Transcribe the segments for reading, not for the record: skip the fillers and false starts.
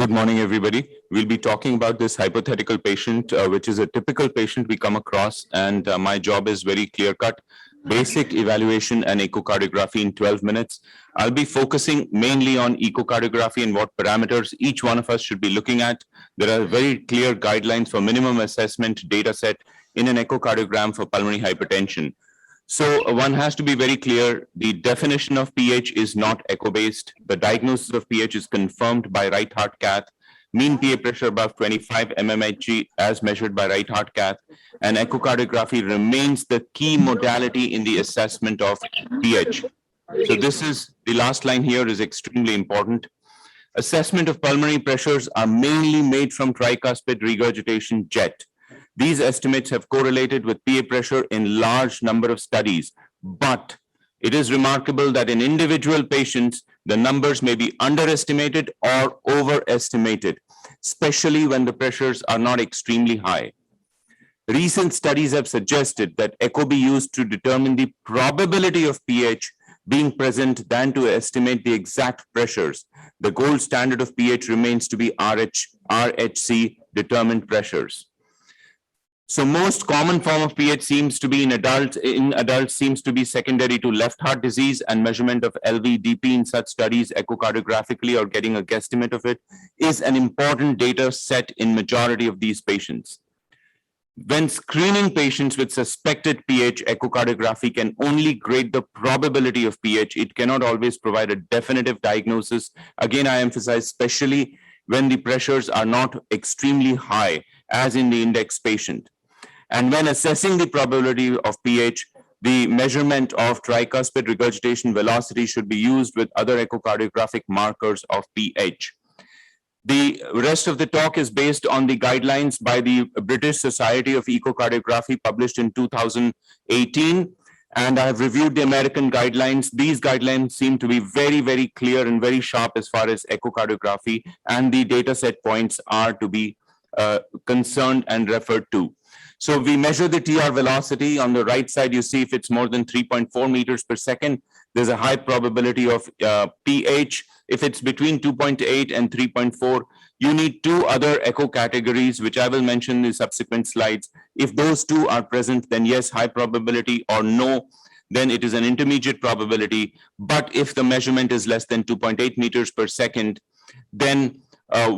Good morning, everybody. We'll be talking about this hypothetical patient, which is a typical patient we come across, and my job is very clear-cut. Basic evaluation and echocardiography in 12 minutes. I'll be focusing mainly on echocardiography and what parameters each one of us should be looking at. There are very clear guidelines for minimum assessment data set in an echocardiogram for pulmonary hypertension. So one has to be very clear, the definition of pH is not echo-based. The diagnosis of pH is confirmed by right heart cath, mean PA pressure above 25 mmHg as measured by right heart cath, and echocardiography remains the key modality in the assessment of pH. So this is, the last line here is extremely important. Assessment of pulmonary pressures are mainly made from tricuspid regurgitation jet. These estimates have correlated with PA pressure in large number of studies, but it is remarkable that in individual patients, the numbers may be underestimated or overestimated, especially when the pressures are not extremely high. Recent studies have suggested that echo be used to determine the probability of pH being present than to estimate the exact pressures. The gold standard of pH remains to be RHC determined pressures. So most common form of pH seems to be in adults seems to be secondary to left heart disease, and measurement of LVDP in such studies echocardiographically or getting a guesstimate of it is an important data set in majority of these patients. When screening patients with suspected pH, echocardiography can only grade the probability of pH. It cannot always provide a definitive diagnosis. Again, I emphasize especially when the pressures are not extremely high, as in the index patient. And when assessing the probability of pH, the measurement of tricuspid regurgitation velocity should be used with other echocardiographic markers of pH. The rest of the talk is based on the guidelines by the British Society of Echocardiography published in 2018. And I have reviewed the American guidelines. These guidelines seem to be very, very clear and very sharp as far as echocardiography and the data set points are to be concerned and referred to. So we measure the TR velocity. On the right side, you see if it's more than 3.4 meters per second, there's a high probability of pH. If it's between 2.8 and 3.4, you need two other echo categories, which I will mention in the subsequent slides. If those two are present, then yes, high probability, or no, then it is an intermediate probability. But if the measurement is less than 2.8 meters per second, then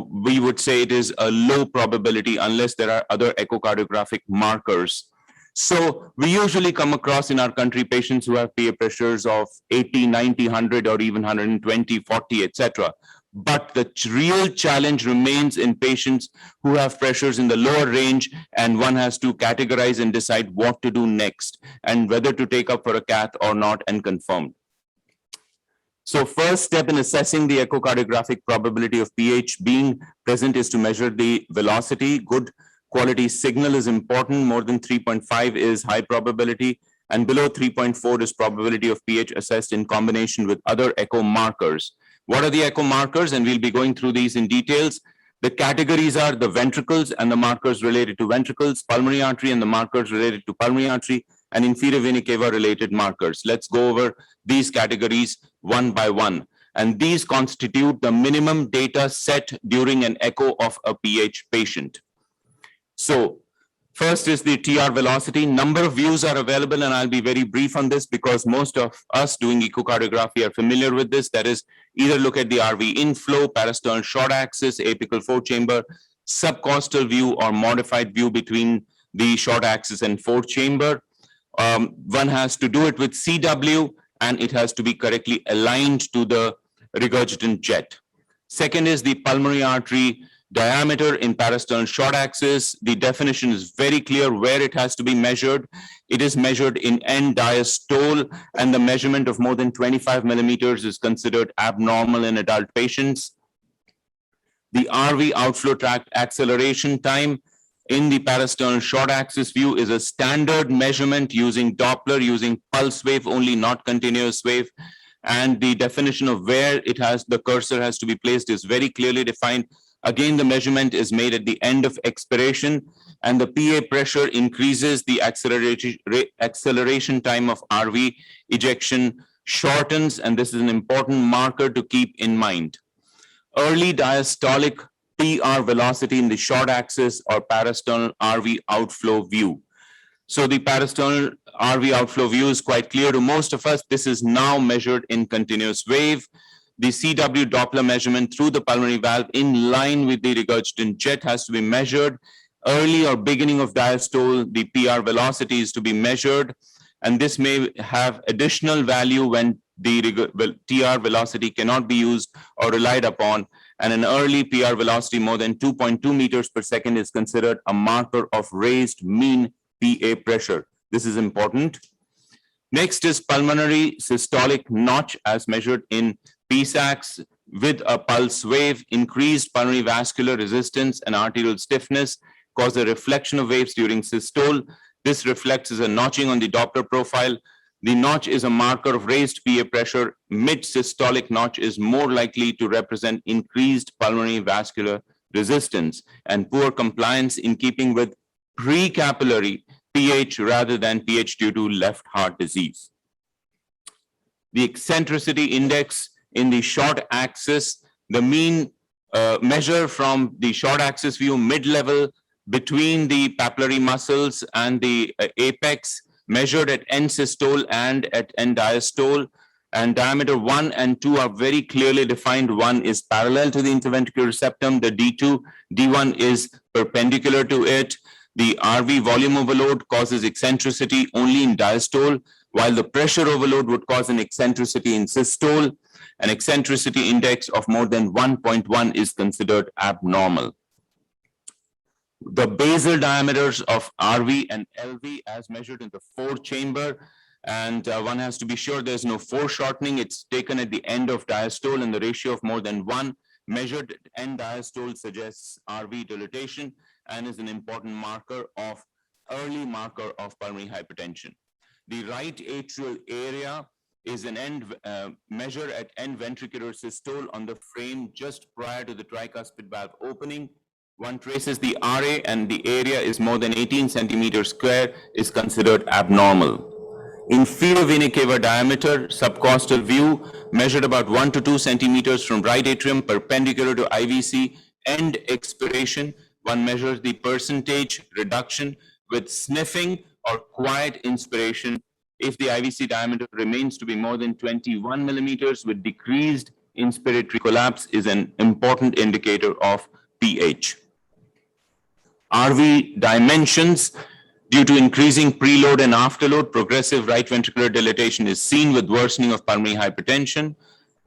we would say it is a low probability unless there are other echocardiographic markers. So we usually come across in our country patients who have PA pressures of 80, 90, 100, or even 120, 40, etc. But the real challenge remains in patients who have pressures in the lower range, and one has to categorize and decide what to do next and whether to take up for a cath or not and confirm. So first step in assessing the echocardiographic probability of pH being present is to measure the velocity. Good quality signal is important. More than 3.5 is high probability, and below 3.4 is probability of pH assessed in combination with other echo markers. What are the echo markers? And we'll be going through these in details. The categories are the ventricles and the markers related to ventricles, pulmonary artery and the markers related to pulmonary artery, and inferior vena cava related markers. Let's go over these categories one by one. And these constitute the minimum data set during an echo of a pH patient. So first is the TR velocity. Number of views are available, and I'll be very brief on this because most of us doing echocardiography are familiar with this. That is, either look at the RV inflow, parasternal short axis, apical fourth chamber, subcostal view, or modified view between the short axis and fourth chamber. One has to do it with CW, and it has to be correctly aligned to the regurgitant jet. Second is the pulmonary artery diameter in parasternal short axis. The definition is very clear where it has to be measured. It is measured in end diastole, and the measurement of more than 25 millimeters is considered abnormal in adult patients. The RV outflow tract acceleration time in the parasternal short axis view is a standard measurement using Doppler, using pulse wave only, not continuous wave. And the definition of where it has, the cursor has to be placed is very clearly defined. Again, the measurement is made at the end of expiration, and the PA pressure increases, the acceleration time of RV ejection shortens, and this is an important marker to keep in mind. Early diastolic PR velocity in the short axis or parasternal RV outflow view. So the parasternal RV outflow view is quite clear to most of us. This is now measured in continuous wave. The CW Doppler measurement through the pulmonary valve in line with the regurgitant jet has to be measured. Early or beginning of diastole, the PR velocity is to be measured, and this may have additional value when the TR velocity cannot be used or relied upon, and an early PR velocity more than 2.2 meters per second is considered a marker of raised mean PA pressure. This is important. Next is pulmonary systolic notch as measured in PSACs with a pulse wave. Increased pulmonary vascular resistance and arterial stiffness cause a reflection of waves during systole. This reflects as a notching on the Doppler profile. The notch is a marker of raised PA pressure. Mid-systolic notch is more likely to represent increased pulmonary vascular resistance and poor compliance in keeping with precapillary PH rather than PH due to left heart disease. The eccentricity index in the short axis, the mean measure from the short axis view, mid-level between the papillary muscles and the apex, measured at end systole and at end diastole, and diameter 1 and 2 are very clearly defined. 1 is parallel to the interventricular septum, the D2, D1 is perpendicular to it. The RV volume overload causes eccentricity only in diastole, while the pressure overload would cause an eccentricity in systole. An eccentricity index of more than 1.1 is considered abnormal. The basal diameters of RV and LV as measured in the four-chamber, and one has to be sure there's no foreshortening. It's taken at the end of diastole, and the ratio of more than 1 measured at end diastole suggests RV dilatation and is an important early marker of pulmonary hypertension. The right atrial area is an measure at end ventricular systole on the frame just prior to the tricuspid valve opening. One traces the RA and the area is more than 18 centimeters square is considered abnormal. Inferior vena cava diameter, subcostal view, measured about 1 to 2 centimeters from right atrium perpendicular to IVC. End expiration, one measures the percentage reduction with sniffing or quiet inspiration if the IVC diameter remains to be more than 21 millimeters with decreased inspiratory collapse is an important indicator of PH. RV dimensions, due to increasing preload and afterload, progressive right ventricular dilatation is seen with worsening of pulmonary hypertension,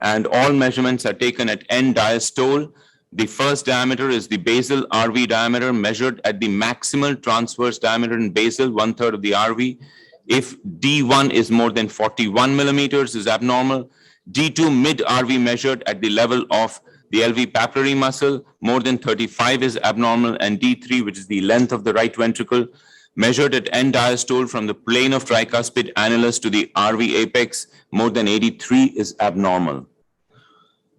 and all measurements are taken at end diastole. The first diameter is the basal RV diameter measured at the maximal transverse diameter in basal, 1/3 of the RV. If D1 is more than 41 millimeters is abnormal. D2 mid RV measured at the level of the LV papillary muscle, more than 35 is abnormal, and D3, which is the length of the right ventricle, measured at end diastole from the plane of tricuspid annulus to the RV apex, more than 83 is abnormal.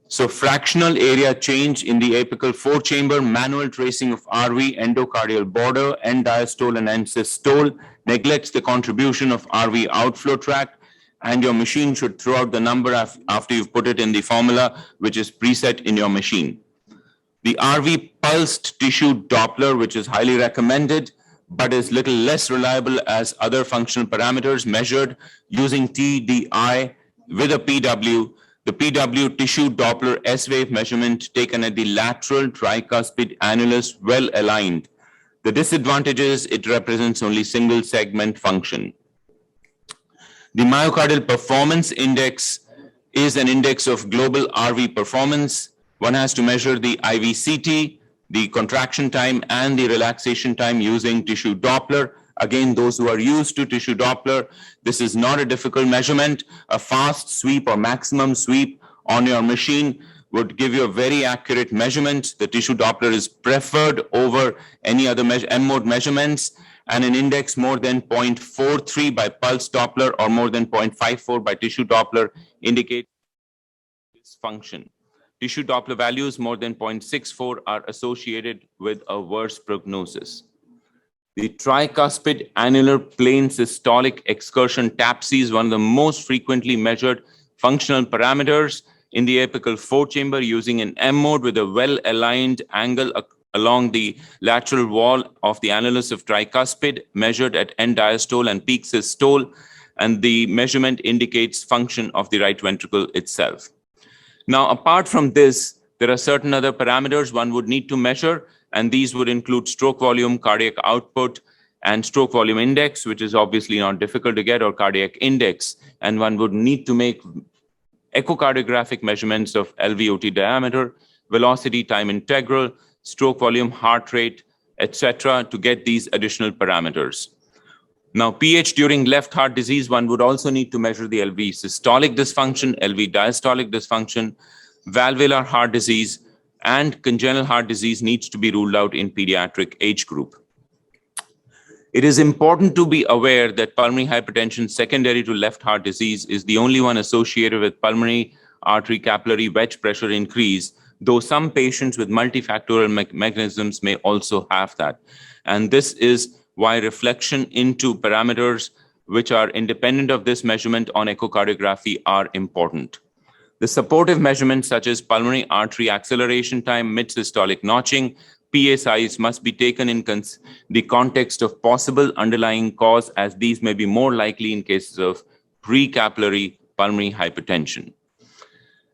So fractional area change in the apical four-chamber, manual tracing of RV, endocardial border, end diastole and end systole, neglects the contribution of RV outflow tract, and your machine should throw out the number after you've put it in the formula, which is preset in your machine. The RV pulsed tissue Doppler, which is highly recommended, but is little less reliable as other functional parameters measured using TDI with a PW. The PW tissue Doppler S-wave measurement taken at the lateral tricuspid annulus well aligned. The disadvantage is it represents only single segment function. The myocardial performance index is an index of global RV performance. One has to measure the IVCT, the contraction time, and the relaxation time using tissue Doppler. Again, those who are used to tissue Doppler, this is not a difficult measurement. A fast sweep or maximum sweep on your machine would give you a very accurate measurement. The tissue Doppler is preferred over any other M-mode measurements, and an index more than 0.43 by pulse Doppler or more than 0.54 by tissue Doppler indicate this function. Tissue Doppler values more than 0.64 are associated with a worse prognosis. The tricuspid annular plane systolic excursion TAPSE is one of the most frequently measured functional parameters. in the apical four-chamber using an M mode with a well-aligned angle along the lateral wall of the annulus of tricuspid, measured at end diastole and peak systole, and the measurement indicates function of the right ventricle itself. Now, apart from this, there are certain other parameters one would need to measure, and these would include stroke volume, cardiac output, and stroke volume index, which is obviously not difficult to get, or cardiac index. And one would need to make echocardiographic measurements of LVOT diameter, velocity, time integral, stroke volume, heart rate, etc., to get these additional parameters. Now, pH during left heart disease, one would also need to measure the LV systolic dysfunction, LV diastolic dysfunction, valvular heart disease, and congenital heart disease needs to be ruled out in pediatric age group. It is important to be aware that pulmonary hypertension secondary to left heart disease is the only one associated with pulmonary artery capillary wedge pressure increase, though some patients with multifactorial mechanisms may also have that. And this is why reflection into parameters which are independent of this measurement on echocardiography are important. The supportive measurements such as pulmonary artery acceleration time, mid-systolic notching, PSIs must be taken in the context of possible underlying cause, as these may be more likely in cases of pre-capillary pulmonary hypertension.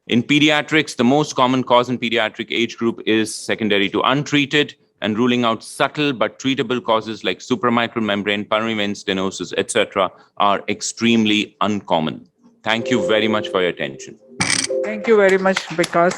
In pediatrics, the most common cause in pediatric age group is secondary to untreated, and ruling out subtle but treatable causes like supramitral membrane, pulmonary vein stenosis, etc., are extremely uncommon. Thank you very much for your attention. Thank you very much, Vikas.